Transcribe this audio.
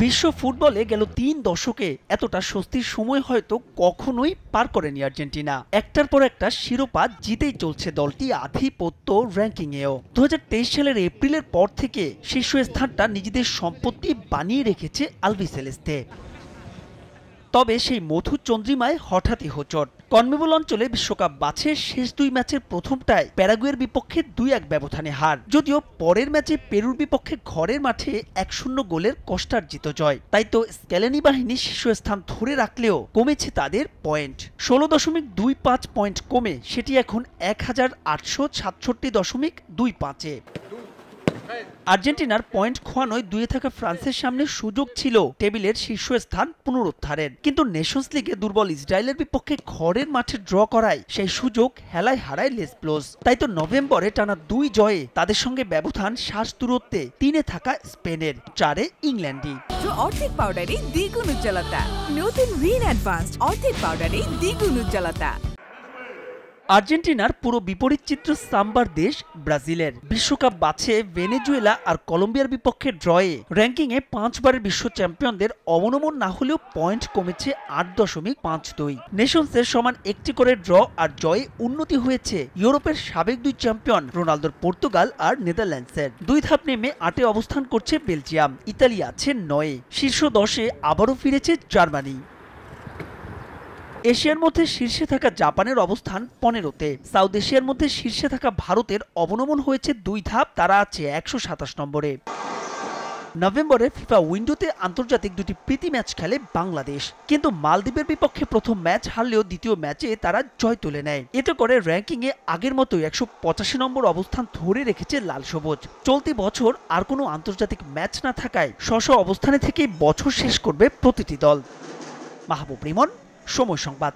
বিশ্ব ফুটবলে গেল ৩ দশকে এতটা স্বস্তির সময় হয়তো কখনোই পার করেনি আর্জেন্টিনা। একটার পর একটা শিরোপা জিতেই চলছে দলটি আধিপত্য র্যাঙ্কিংয়েও। ২০২৩ সালের এপ্রিলের পর থেকে শীর্ষস্থানটা নিজেদের সম্পত্তি বানিয়ে রেখেছে আলবিসেলেস্তে। তবে সেই মধুর চন্দ্রিমায় হঠাৎই হোঁচট। কনমেবল অঞ্চলে বিশ্বকাপ বাছাইয়ের শেষ ২ ম্যাচের প্রথমটায় প্যারাগুয়ের বিপক্ষে ২-১ ব্যবধানে হার। যদিও পরের ম্যাচে পেরুর বিপক্ষে ঘরের মাঠে ১-০ গোলের কষ্টার্জিত জয়। তাই তো স্ক্যালেনি বাহিনী শীর্ষস্থান ধরে রাখলেও কমেছে তাদের পয়েন্ট। ১৬.25 পয়েন্ট কমে সেটি এখন ১,৮৬৭.25-এ। আর্জেন্টিনার পয়েন্ট খোয়ানোয় দুয়ে থাকা ফ্রান্সের সামনে সুযোগ ছিল টেবিলের শীর্ষস্থান পুনরুদ্ধারের, কিন্তু নেশনস লিগে দুর্বল ইসরায়েলের বিপক্ষে ঘরের মাঠে ড্র করায় সেই সুযোগ হেলায় হারায় লেস ব্লোজ। তাই তো নভেম্বরে টানা ২ জয়ে তাদের সঙ্গে ব্যবধান শ্বাস দূরত্বে ৩-এ থাকা স্পেনের, ৪-এ ইংল্যান্ডই। অর্ধেক পাউডারে দ্বিগুণ উজ্জ্বলতা, নতুন রিন অ্যাডভান্সড অর্ধেক পাউডারে দ্বিগুণ উজ্জ্বলতা। আর্জেন্টিনার পুরো বিপরীত চিত্র সাম্বার দেশ ব্রাজিলের। বিশ্বকাপ বাছে ভেনেজুয়েলা আর কলম্বিয়ার বিপক্ষে ড্রয়ে র্যাঙ্কিংয়ে ৫ বারের বিশ্ব চ্যাম্পিয়নদের অবনমন না হলেও পয়েন্ট কমেছে ৮.৫২। নেশনসের সমান একটি করে ড্র আর জয়ে উন্নতি হয়েছে ইউরোপের সাবেক ২ চ্যাম্পিয়ন রোনালদোর পর্তুগাল আর নেদারল্যান্ডসের। ২ ধাপ নেমে ৮-এ অবস্থান করছে বেলজিয়াম, ইতালি আছে ৯-এ। শীর্ষ ১০-এ আবারও ফিরেছে জার্মানি। এশিয়ার মধ্যে শীর্ষে থাকা জাপানের অবস্থান ১৫-তে। সাউথ এশিয়ার মধ্যে শীর্ষে থাকা ভারতের অবনমন হয়েছে ২ ধাপ, তারা আছে ১২৭ নম্বরে। নভেম্বরে ফিফা উইন্ডোতে আন্তর্জাতিক ২টি প্রীতি ম্যাচ খেলে বাংলাদেশ, কিন্তু মালদ্বীপের বিপক্ষে প্রথম ম্যাচ হারলেও দ্বিতীয় ম্যাচে তারা জয় তুলে নেয়। এতে করে র্যাঙ্কিংয়ে আগের মতোই ১৮৫ নম্বর অবস্থান ধরে রেখেছে লাল সবুজ। চলতি বছর আর কোনো আন্তর্জাতিক ম্যাচ না থাকায় স্ব অবস্থানে থেকেই বছর শেষ করবে প্রতিটি দল। মাহবুব রিমন, সময় সংবাদ।